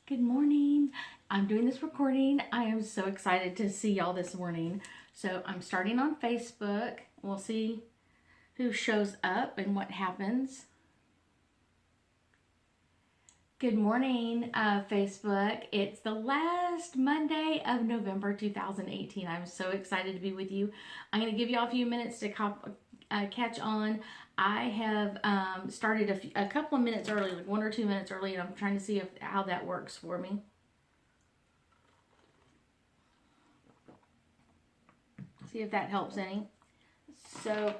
Good morning. I'm doing this recording. I am so excited to see y'all this morning. So I'm starting on Facebook. We'll see who shows up and what happens. Good morning, Facebook. It's the last Monday of November 2018. I'm so excited to be with you. I'm going to give y'all a few minutes to catch on. I have started a couple of minutes early, like 1 or 2 minutes early, and I'm trying to see how that works for me. See if that helps any. So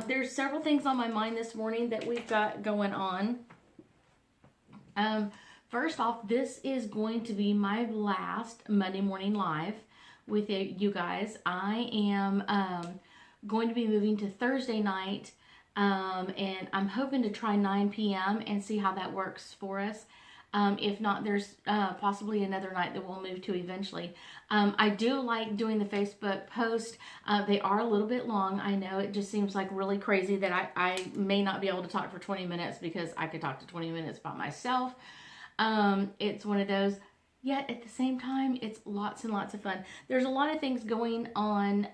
there's several things on my mind this morning that we've got going on. First off, this is going to be my last Monday morning live with you guys. I am going to be moving to Thursday night, and I'm hoping to try 9 p.m. and see how that works for us. If not, there's possibly another night that we'll move to eventually. I do like doing the Facebook post. They are a little bit long. I know it just seems like really crazy that I may not be able to talk for 20 minutes because I could talk to 20 minutes by myself. It's one of those, yet at the same time, it's lots and lots of fun. There's a lot of things going on.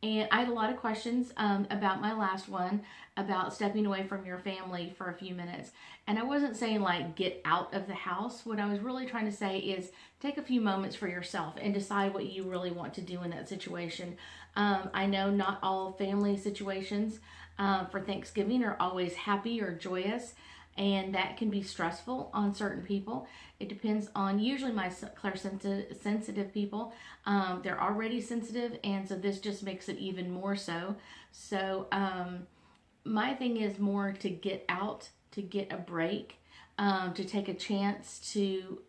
And I had a lot of questions about my last one, about stepping away from your family for a few minutes. And I wasn't saying like get out of the house. What I was really trying to say is take a few moments for yourself and decide what you really want to do in that situation. I know not all family situations for Thanksgiving are always happy or joyous. And that can be stressful on certain people. It depends on usually my sensitive people. They're already sensitive, and so this just makes it even more so. So my thing is more to get out, to get a break, to take a chance to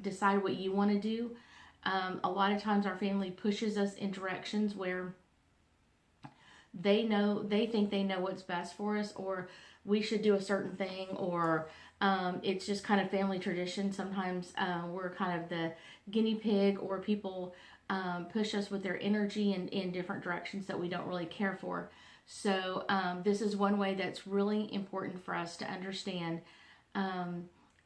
decide what you want to do. A lot of times our family pushes us in directions where they think they know what's best for us, or we should do a certain thing, or it's just kind of family tradition. Sometimes we're kind of the guinea pig, or people push us with their energy in different directions that we don't really care for. So this is one way that's really important for us to understand.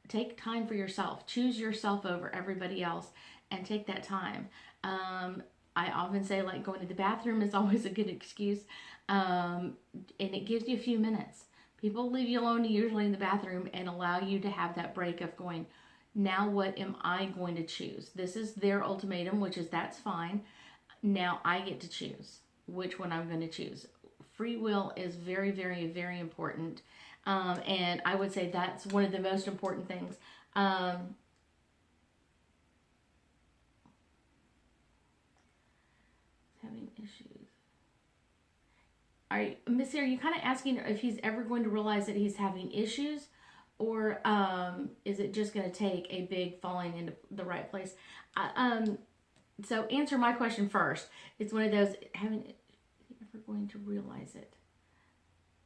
Take time for yourself. Choose yourself over everybody else, and take that time. I often say, like, going to the bathroom is always a good excuse, and it gives you a few minutes. People leave you alone usually in the bathroom and allow you to have that break of going, now what am I going to choose? This is their ultimatum, which is that's fine. Now I get to choose which one I'm going to choose. Free will is very, very, very important. And I would say that's one of the most important things. Having issues. Missy, are you kind of asking if he's ever going to realize that he's having issues, or is it just going to take a big falling into the right place? So answer my question first. It's one of those, having, is he ever going to realize it?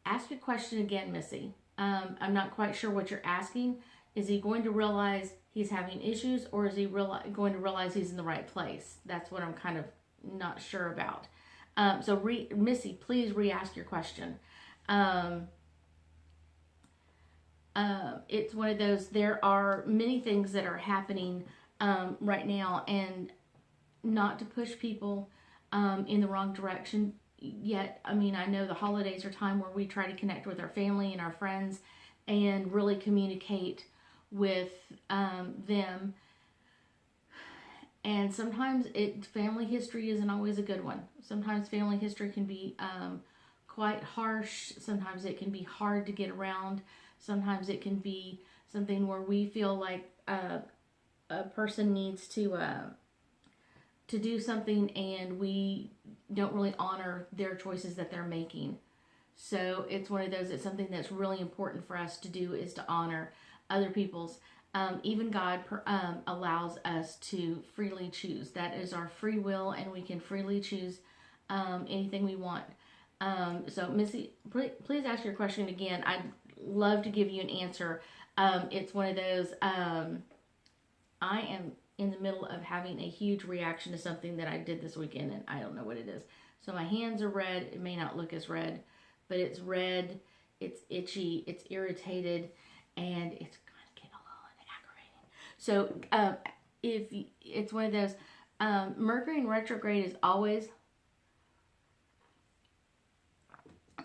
Ask your question again, Missy. I'm not quite sure what you're asking. Is he going to realize he's having issues, or is he going to realize he's in the right place? That's what I'm kind of not sure about. So Missy, please re-ask your question. It's one of those, there are many things that are happening right now, and not to push people in the wrong direction yet. I mean, I know the holidays are time where we try to connect with our family and our friends and really communicate with them. And sometimes family history isn't always a good one. Sometimes family history can be quite harsh. Sometimes it can be hard to get around. Sometimes it can be something where we feel like a person needs to do something, and we don't really honor their choices that they're making. So it's one of those, it's something that's really important for us to do, is to honor other people's. Even God allows us to freely choose. That is our free will, and we can freely choose anything we want. So Missy, please ask your question again. I'd love to give you an answer. It's one of those, I am in the middle of having a huge reaction to something that I did this weekend, and I don't know what it is. So my hands are red. It may not look as red, but it's red, it's itchy, it's irritated, and it's kind of getting a little aggravating. So if it's one of those, Mercury in retrograde is always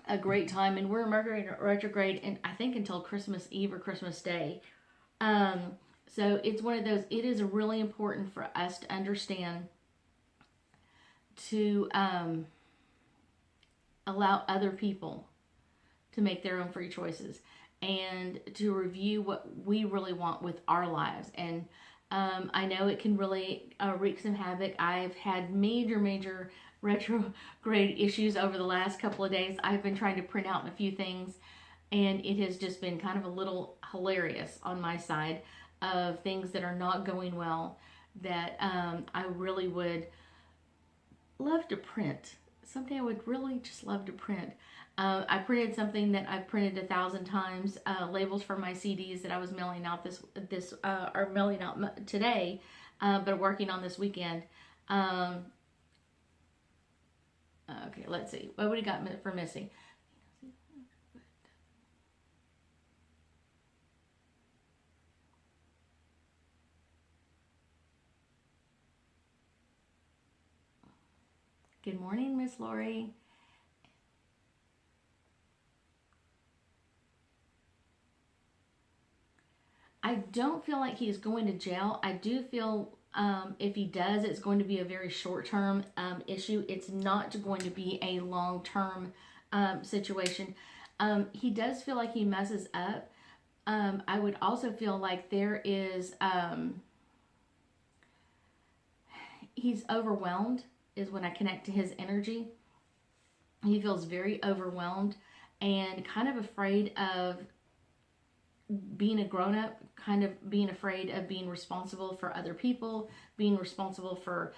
a great time, and we're Mercury retrograde, and I think until Christmas Eve or Christmas Day. So it's one of those. It is really important for us to understand to allow other people to make their own free choices and to review what we really want with our lives. And I know it can really wreak some havoc. I've had major retrograde issues over the last couple of days. I've been trying to print out a few things, and it has just been kind of a little hilarious on my side of things that are not going well that I really would love to print. Someday I would really just love to print. I printed something that I've printed 1,000 times, labels for my CDs that I was mailing out or mailing out today, but working on this weekend. Okay, let's see. What would he got for Missy? Good morning, Miss Lori. I don't feel like he's going to jail. I do feel if he does, it's going to be a very short-term issue. It's not going to be a long-term situation. He does feel like he messes up. I would also feel like there is, he's overwhelmed is when I connect to his energy. He feels very overwhelmed and kind of afraid of being a grown-up, kind of being afraid of being responsible for other people, being responsible for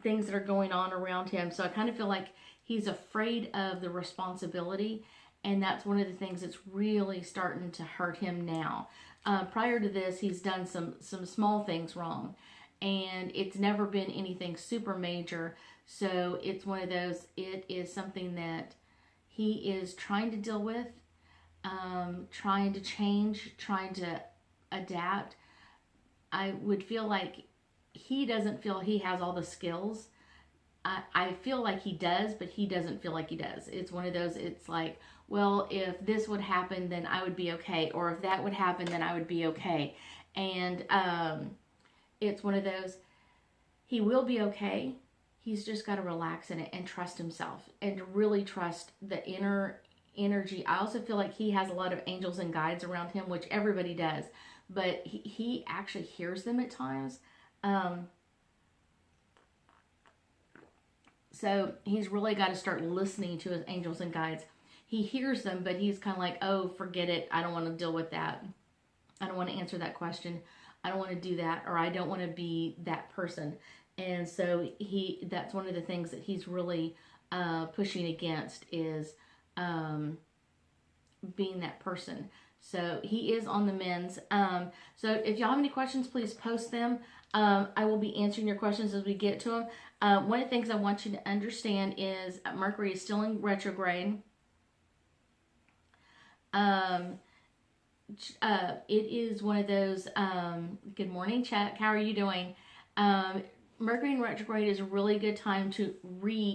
things that are going on around him. So I kind of feel like he's afraid of the responsibility, and that's one of the things that's really starting to hurt him now. Prior to this, he's done some small things wrong, and it's never been anything super major. So it's one of those, it is something that he is trying to deal with, trying to change, trying to adapt. I would feel like he doesn't feel he has all the skills. I feel like he does, but he doesn't feel like he does. It's one of those, it's like, well, if this would happen, then I would be okay. Or if that would happen, then I would be okay. And it's one of those, he will be okay. He's just got to relax in it and trust himself and really trust the inner energy. I also feel like he has a lot of angels and guides around him, which everybody does, but he actually hears them at times. So he's really got to start listening to his angels and guides. He hears them, but he's kind of like, oh, forget it. I don't want to deal with that. I don't want to answer that question. I don't want to do that, or I don't want to be that person. And so that's one of the things that he's really pushing against is being that person. So he is on the mends. So if y'all have any questions, please post them. I will be answering your questions as we get to them. One of the things I want you to understand is Mercury is still in retrograde. It is one of those, good morning, Chuck. How are you doing? Mercury in retrograde is a really good time to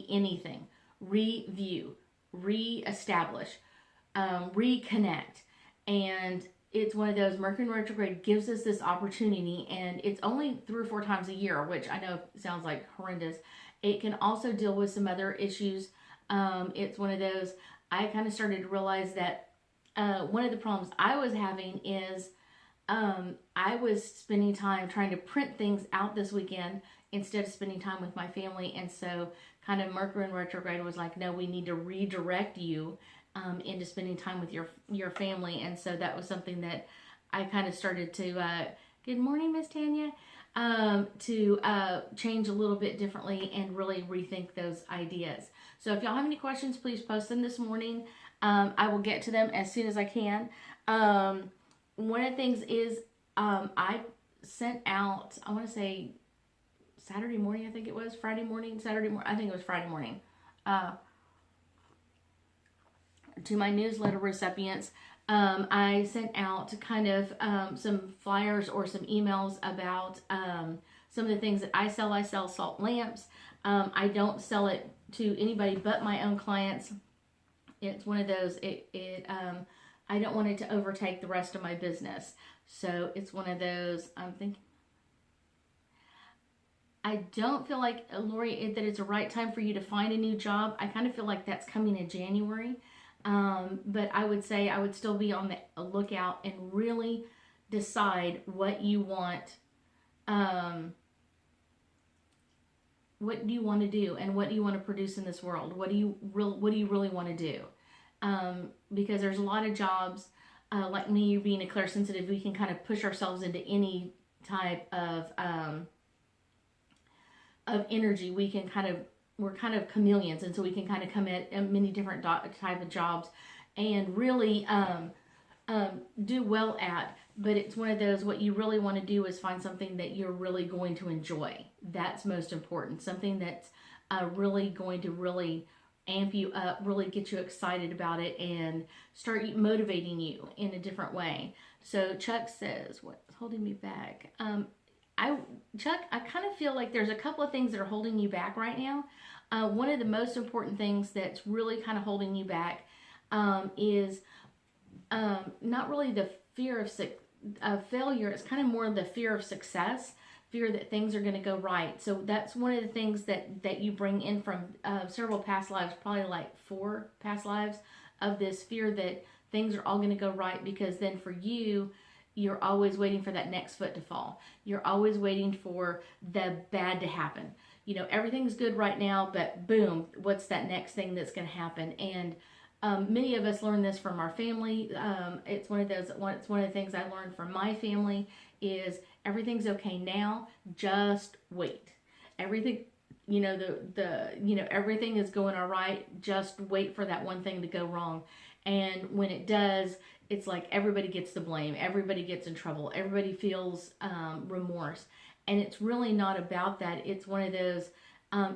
anything, review, reestablish, reconnect. And it's one of those, Mercury in retrograde gives us this opportunity, and it's only 3 or 4 times a year, which I know sounds like horrendous. It can also deal with some other issues. It's one of those, I kind of started to realize that one of the problems I was having is I was spending time trying to print things out this weekend instead of spending time with my family. And so kind of Mercury in retrograde was like, no, we need to redirect you into spending time with your family. And so that was something that I kind of started to, good morning, Miss Tanya, to change a little bit differently and really rethink those ideas. So if y'all have any questions, please post them this morning. I will get to them as soon as I can. One of the things is I sent out, I want to say Saturday morning, I think it was, Friday morning, Saturday morning, I think it was Friday morning, to my newsletter recipients, I sent out kind of some flyers or some emails about some of the things that I sell. I sell salt lamps. I don't sell it to anybody but my own clients. It's one of those, I don't want it to overtake the rest of my business. So it's one of those, I'm thinking, I don't feel like, Lori, that it's a right time for you to find a new job. I kind of feel like that's coming in January. But I would say I would still be on the lookout and really decide what you want. What do you want to do, and what do you want to produce in this world? What do you really want to do? Because there's a lot of jobs, like me being a clairsensitive, we can kind of push ourselves into any type of energy. We're kind of chameleons, and so we can kind of come at many different type of jobs and really do well at. But it's one of those, what you really want to do is find something that you're really going to enjoy. That's most important. Something that's really going to really amp you up, really get you excited about it, and start motivating you in a different way. So Chuck says, what's holding me back? Chuck, I kind of feel like there's a couple of things that are holding you back right now. One of the most important things that's really kind of holding you back is not really the fear of failure. It's kind of more the fear of success, fear that things are going to go right. So that's one of the things that you bring in from several past lives, probably like 4 past lives, of this fear that things are all going to go right, because then for you, you're always waiting for that next foot to fall. You're always waiting for the bad to happen. You know, everything's good right now, but boom, what's that next thing that's going to happen? And many of us learn this from our family. It's one of the things I learned from my family is everything's okay now, just wait. Everything, everything is going all right, just wait for that one thing to go wrong. And when it does, it's like everybody gets the blame, everybody gets in trouble, everybody feels remorse. And it's really not about that. It's one of those,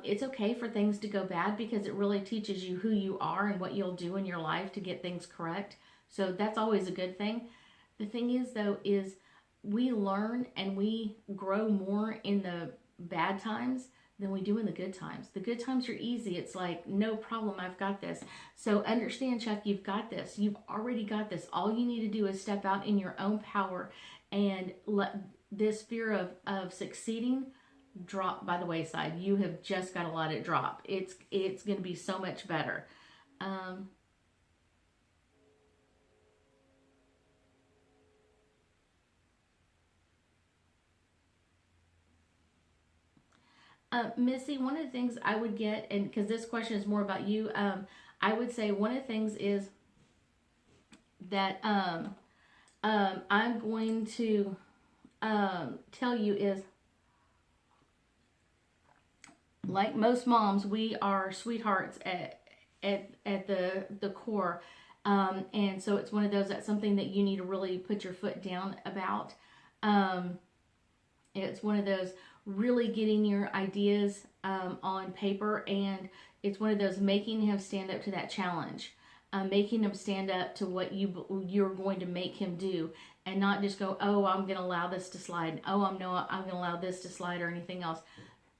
it's okay for things to go bad, because it really teaches you who you are and what you'll do in your life to get things correct. So that's always a good thing. The thing is, though, is we learn and we grow more in the bad times than we do in the good times. The good times are easy. It's like, no problem, I've got this. So understand, Chuck, you've got this. You've already got this. All you need to do is step out in your own power and let this fear of succeeding drop by the wayside. You have just got to let it drop. It's going to be so much better. Missy, one of the things I would get, and because this question is more about you, I would say one of the things is that I'm going to tell you is, like most moms, we are sweethearts at the core. And so it's one of those, that's something that you need to really put your foot down about. It's one of those, really getting your ideas on paper, and it's one of those, making him stand up to that challenge, making him stand up to what you're going to make him do, and not just go, oh, I'm going to allow this to slide. Oh, I'm going to allow this to slide, or anything else.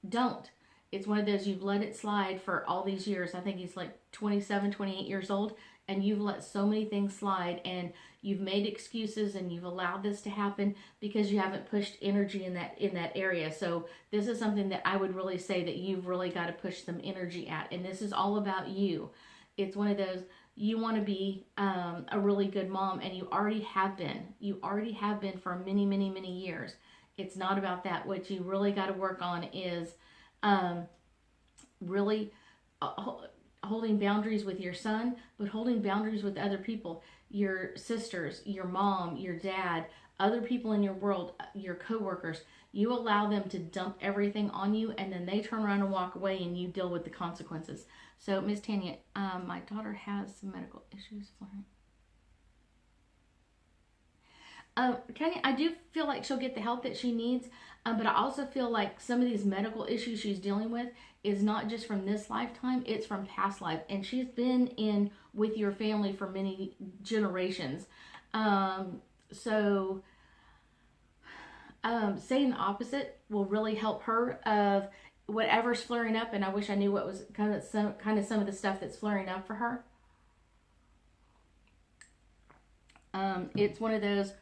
Don't. It's one of those, you've let it slide for all these years. I think he's like 27, 28 years old, and you've let so many things slide, and you've made excuses, and you've allowed this to happen because you haven't pushed energy in that area. So this is something that I would really say that you've really got to push some energy at, and this is all about you. It's one of those, you want to be a really good mom, and you already have been. You already have been for many, many, many years. It's not about that. What you really got to work on is really holding boundaries with your son, but holding boundaries with other people, your sisters, your mom, your dad, other people in your world, your coworkers. You allow them to dump everything on you, and then they turn around and walk away, and you deal with the consequences. So, Miss Tanya, my daughter has some medical issues for Kenny, I do feel like she'll get the help that she needs, but I also feel like some of these medical issues she's dealing with is not just from this lifetime, it's from past life. And she's been in with your family for many generations. So saying the opposite will really help her of whatever's flaring up. And I wish I knew what was kind of some of the stuff that's flaring up for her. It's one of those,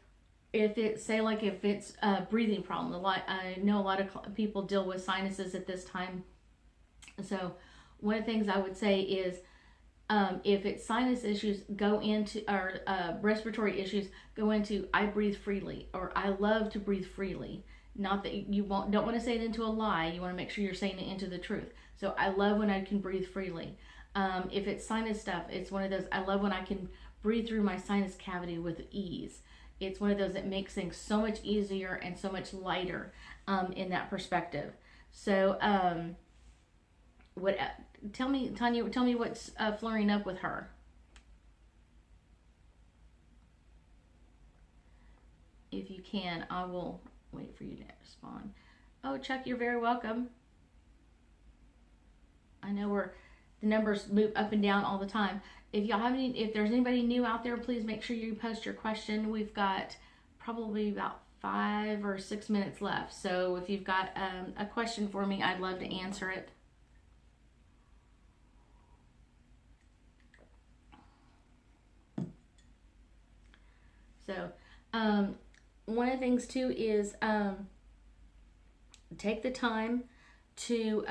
if it's, say, like if it's a breathing problem, I know a lot of people deal with sinuses at this time. So one of the things I would say is, if it's sinus issues, go into, or respiratory issues, go into I breathe freely, or I love to breathe freely. Not that you don't want to say it into a lie. You want to make sure you're saying it into the truth. So I love when I can breathe freely. If it's sinus stuff, it's one of those, I love when I can breathe through my sinus cavity with ease. It's one of those that makes things so much easier and so much lighter in that perspective. So tell me, Tanya, tell me what's flaring up with her. If you can, I will wait for you to respond. Oh, Chuck, you're very welcome. I know the numbers move up and down all the time. If y'all have if there's anybody new out there, please make sure you post your question. We've got probably about 5 or 6 minutes left. So if you've got a question for me, I'd love to answer it. So one of the things too is take the time to,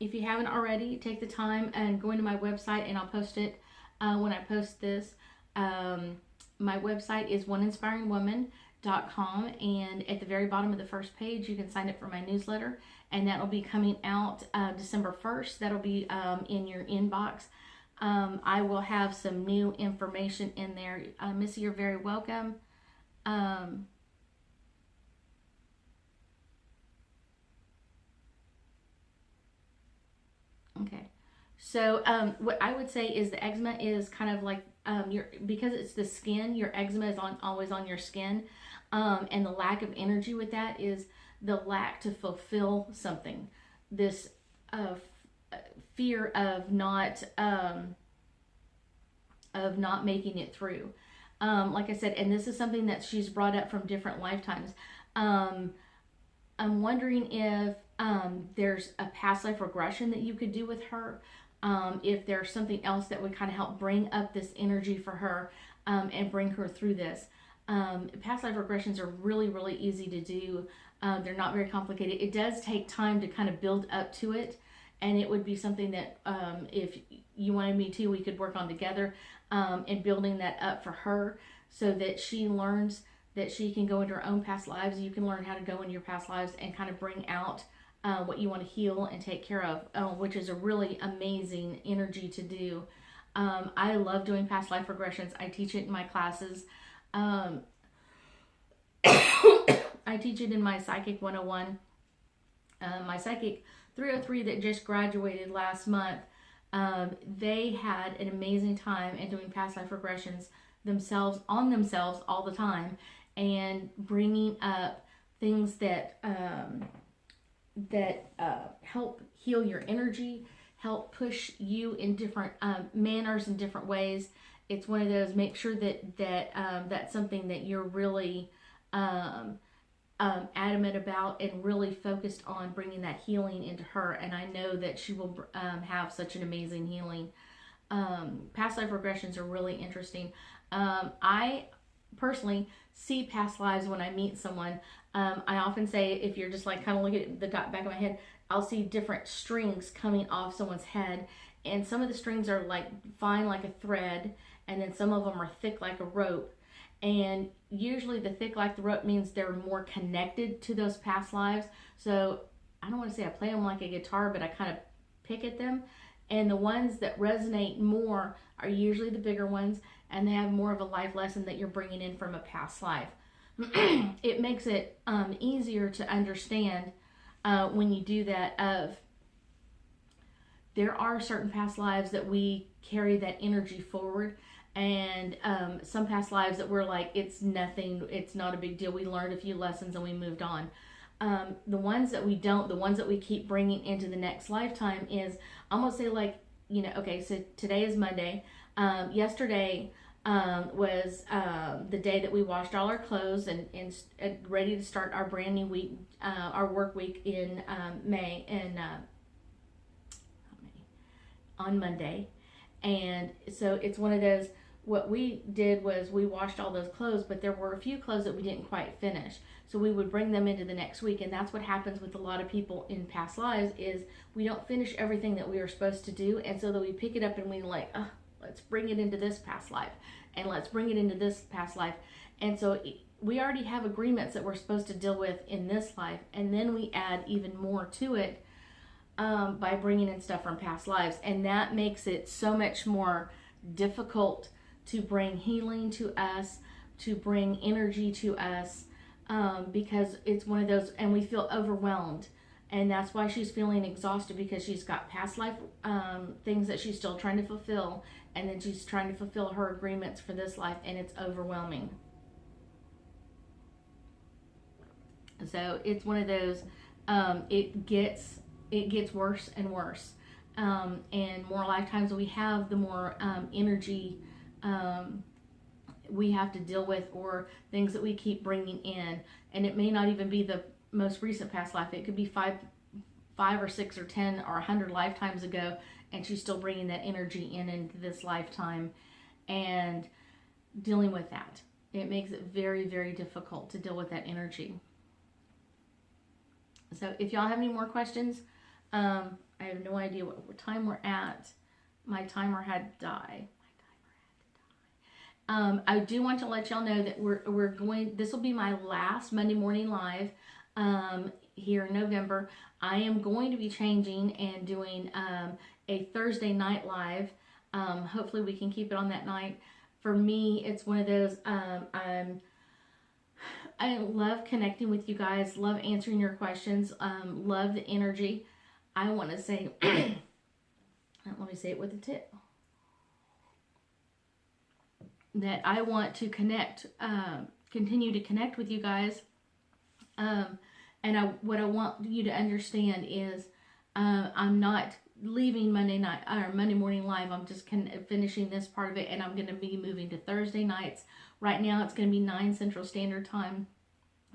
if you haven't already, take the time and go into my website, and I'll post it when I post this. My website is oneinspiringwoman.com, and at the very bottom of the first page you can sign up for my newsletter, and that'll be coming out December 1st. That'll be in your inbox. I will have some new information in there. Missy, you're very welcome. Okay. So what I would say is the eczema is kind of like because it's the skin, your eczema is always on your skin. And the lack of energy with that is the lack to fulfill something. This fear of not making it through. Like I said, and this is something that she's brought up from different lifetimes. I'm wondering if there's a past life regression that you could do with her. If there's something else that would kind of help bring up this energy for her and bring her through this. Past life regressions are really, really easy to do. They're not very complicated. It does take time to kind of build up to it. And it would be something that if you wanted me to, we could work on together in building that up for her so that she learns that she can go into her own past lives. You can learn how to go into your past lives and kind of bring out what you want to heal and take care of, which is a really amazing energy to do. I love doing past life regressions. I teach it in my classes. I teach it in my Psychic 101. My Psychic 303 that just graduated last month, they had an amazing time in doing past life regressions themselves all the time, and bringing up things that help heal your energy, help push you in different manners and different ways. It's one of those, make sure that that's something that you're really adamant about and really focused on bringing that healing into her. And I know that she will have such an amazing healing. Past life regressions are really interesting. I personally see past lives when I meet someone. I often say, if you're just like kind of looking at the back of my head, I'll see different strings coming off someone's head, and some of the strings are like fine like a thread, and then some of them are thick like a rope. And usually the thick like the rope means they're more connected to those past lives. So I don't want to say I play them like a guitar, but I kind of pick at them. And the ones that resonate more are usually the bigger ones, and they have more of a life lesson that you're bringing in from a past life. It makes it easier to understand when you do that. There are certain past lives that we carry that energy forward, and some past lives that were like, it's nothing, it's not a big deal. We learned a few lessons and we moved on. The ones that we don't, the ones that we keep bringing into the next lifetime is, I'm gonna say, like, okay, so today is Monday. Yesterday was the day that we washed all our clothes and ready to start our brand new week, our work week in May, and on Monday. And so it's one of those, what we did was we washed all those clothes, but there were a few clothes that we didn't quite finish. So we would bring them into the next week, and that's what happens with a lot of people in past lives, is we don't finish everything that we were supposed to do, and so that we pick it up and we like, let's bring it into this past life, and let's bring it into this past life. And so we already have agreements that we're supposed to deal with in this life, and then we add even more to it by bringing in stuff from past lives, and that makes it so much more difficult to bring healing to us, to bring energy to us, because it's one of those, and we feel overwhelmed. And that's why she's feeling exhausted, because she's got past life things that she's still trying to fulfill, and then she's trying to fulfill her agreements for this life, and it's overwhelming. So it's one of those, it gets worse and worse. And more lifetimes we have, the more energy we have to deal with, or things that we keep bringing in. And it may not even be the most recent past life. It could be five or 6 or 10 or 100 lifetimes ago, and she's still bringing that energy into this lifetime and dealing with that. It makes it very, very difficult to deal with that energy. So if y'all have any more questions, I have no idea what time we're at. My timer had died. I do want to let y'all know that we're going, this will be my last Monday morning live here in November. I am going to be changing and doing a Thursday night live. Hopefully we can keep it on that night. For me, it's one of those, I love connecting with you guys, love answering your questions, love the energy. I want to say, let me say it with a tip, that I want to connect, continue to connect with you guys. And what I want you to understand is, I'm not leaving Monday night or Monday morning live. I'm just finishing this part of it, and I'm going to be moving to Thursday nights. Right now it's going to be 9 Central Standard Time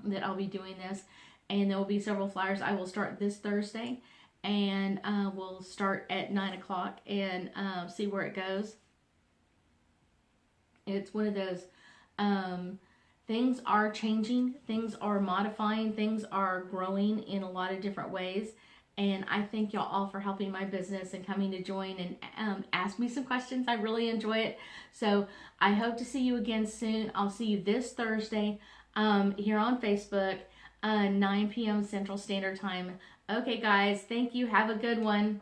that I'll be doing this, and there will be several flyers. I will start this Thursday, and we'll start at 9 o'clock and see where it goes. It's one of those, things are changing, things are modifying, things are growing in a lot of different ways. And I thank y'all all for helping my business and coming to join and ask me some questions. I really enjoy it. So I hope to see you again soon. I'll see you this Thursday here on Facebook, 9 p.m. Central Standard Time. Okay, guys, thank you. Have a good one.